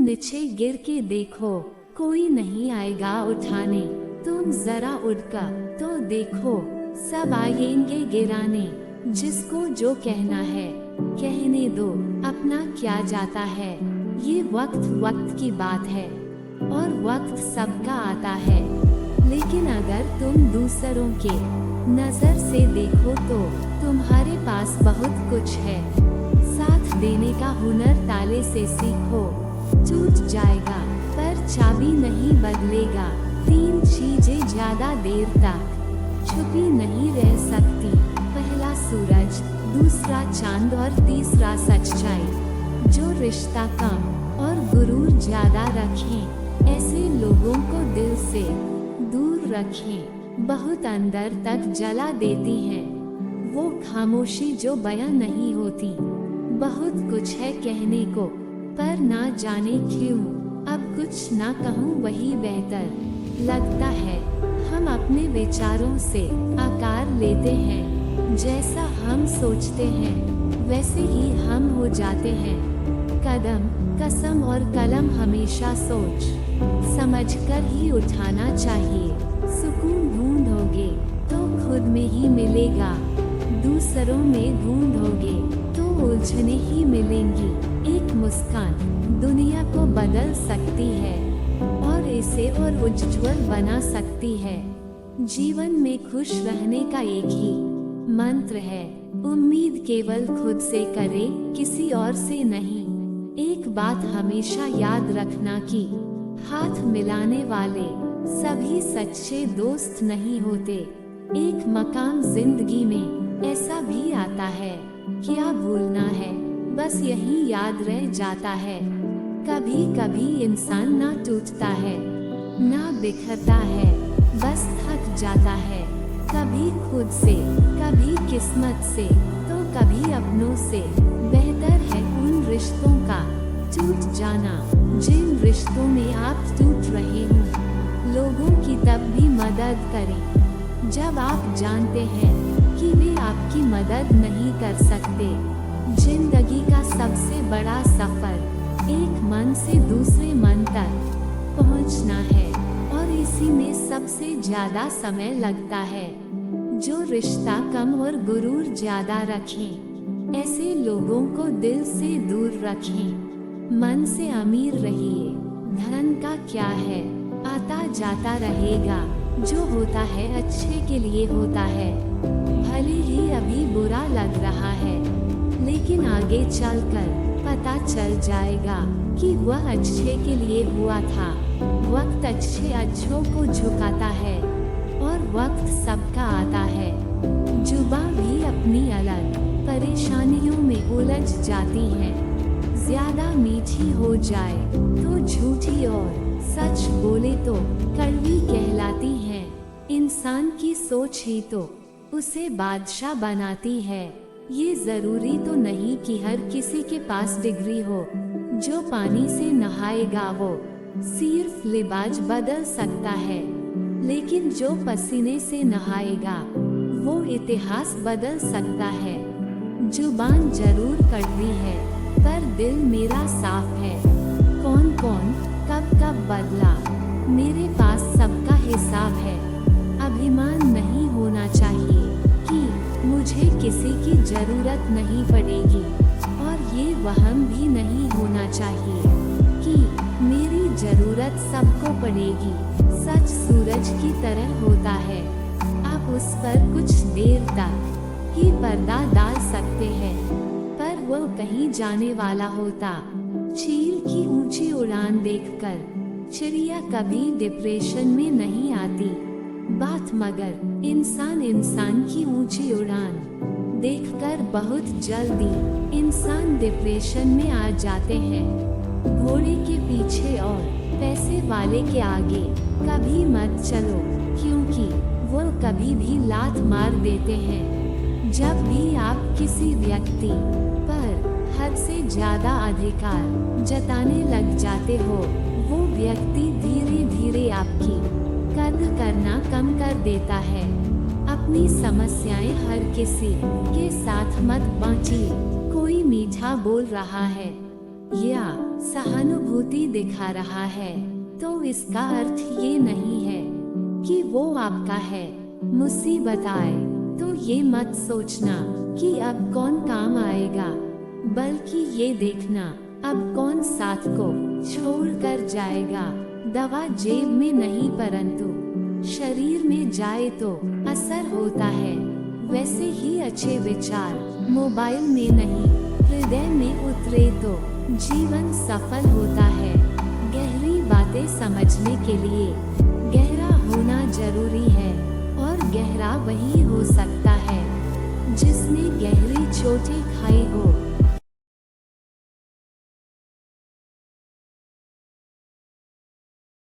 नीचे गिर के देखो, कोई नहीं आएगा उठाने। तुम जरा उठकर तो देखो, सब आएंगे गिराने। जिसको जो कहना है कहने दो, अपना क्या जाता है। ये वक्त वक्त की बात है और वक्त सबका आता है। लेकिन अगर तुम दूसरों के नजर से देखो तो तुम्हारे पास बहुत कुछ है। साथ देने का हुनर ताले से सीखो, टूट जाएगा पर चाबी नहीं बदलेगा। 3 चीजें ज्यादा देर तक छुपी नहीं रह सकती, पहला सूरज, दूसरा चांद और तीसरा सच्चाई। जो रिश्ता कम और गुरूर ज्यादा रखें, ऐसे लोगों को दिल से दूर रखें। बहुत अंदर तक जला देती हैं वो खामोशी जो बयां नहीं होती। बहुत कुछ है कहने को पर ना जाने क्यों अब कुछ ना कहूँ वही बेहतर लगता है। हम अपने विचारों से आकार लेते हैं, जैसा हम सोचते हैं वैसे ही हम हो जाते हैं। कदम, कसम और कलम हमेशा सोच समझकर ही उठाना चाहिए। सुकून ढूंढोगे तो खुद में ही मिलेगा, दूसरों में ढूंढोगे तो उलझने ही मिलेंगी। एक मुस्कान दुनिया को बदल सकती है और इसे और उज्ज्वल बना सकती है। जीवन में खुश रहने का एक ही मंत्र है, उम्मीद केवल खुद से करे, किसी और से नहीं। एक बात हमेशा याद रखना कि हाथ मिलाने वाले सभी सच्चे दोस्त नहीं होते। एक मकाम जिंदगी में ऐसा भी आता है, क्या भूलना है बस यही याद रह जाता है। कभी कभी इंसान ना टूटता है ना बिखरता है, बस थक जाता है। कभी खुद से, कभी किस्मत से, तो कभी अपनों से। बेहतर है उन रिश्तों का टूट जाना जिन रिश्तों में आप टूट रहे हो। लोगों की तब भी मदद करें जब आप जानते हैं कि वे आपकी मदद नहीं कर सकते। जिंदगी का सबसे बड़ा सफर एक मन से दूसरे मन तक पहुंचना है और इसी में सबसे ज्यादा समय लगता है। जो रिश्ता कम और गुरूर ज्यादा रखें, ऐसे लोगों को दिल से दूर रखें। मन से अमीर रहिए, धन का क्या है, आता जाता रहेगा। जो होता है अच्छे के लिए होता है, भले ही अभी बुरा लग रहा है, लेकिन आगे चलकर पता चल जाएगा कि वह अच्छे के लिए हुआ था। वक्त अच्छों को झुकाता है और वक्त सबका आता है। जुबां भी अपनी अलग परेशानियों में उलझ जाती हैं। ज्यादा मीठी हो जाए तो झूठी और सच बोले तो कड़वी कहलाती हैं। इंसान की सोच ही तो उसे बादशाह बनाती है। ये जरूरी तो नहीं कि हर किसी के पास डिग्री हो। जो पानी से नहाएगा वो सिर्फ लिबास बदल सकता है, लेकिन जो पसीने से नहाएगा वो इतिहास बदल सकता है। जुबान जरूर कड़वी है पर दिल मेरा साफ है। कौन कौन कब कब बदला, मेरे पास सबका हिसाब है। अभिमान नहीं होना चाहिए कि मुझे किसी की जरूरत नहीं पड़ेगी, और ये वहम भी नहीं होना चाहिए कि मेरी जरूरत सबको पड़ेगी। सच सूरज की तरह होता है, आप उस पर कुछ देर तक ही पर्दा डाल सकते हैं, पर वो कहीं जाने वाला होता। चील की ऊंची उड़ान देखकर चिड़िया कभी डिप्रेशन में नहीं आती बात, मगर इंसान की ऊंची उड़ान देखकर बहुत जल्दी इंसान डिप्रेशन में आ जाते हैं। घोड़े के पीछे और पैसे वाले के आगे कभी मत चलो, क्योंकि वो कभी भी लात मार देते हैं। जब भी आप किसी व्यक्ति पर हद से ज्यादा अधिकार जताने लग जाते हो, वो व्यक्ति धीरे धीरे आपकी कद्र करना कम कर देता है। अपनी समस्याएं हर किसी के साथ मत बांटिए। कोई मीठा बोल रहा है या सहानुभूति दिखा रहा है, तो इसका अर्थ ये नहीं है कि वो आपका है। मुसीबत आए तो ये मत सोचना कि अब कौन काम आएगा, बल्कि ये देखना अब कौन साथ को छोड़ कर जाएगा। दवा जेब में नहीं परंतु शरीर में जाए तो असर होता है। वैसे ही अच्छे विचार मोबाइल में नहीं हृदय में उतरे तो जीवन सफल होता है। गहरी बातें समझने के लिए गहरा होना जरूरी है, और गहरा वही हो सकता है जिसने गहरी चोटें खाई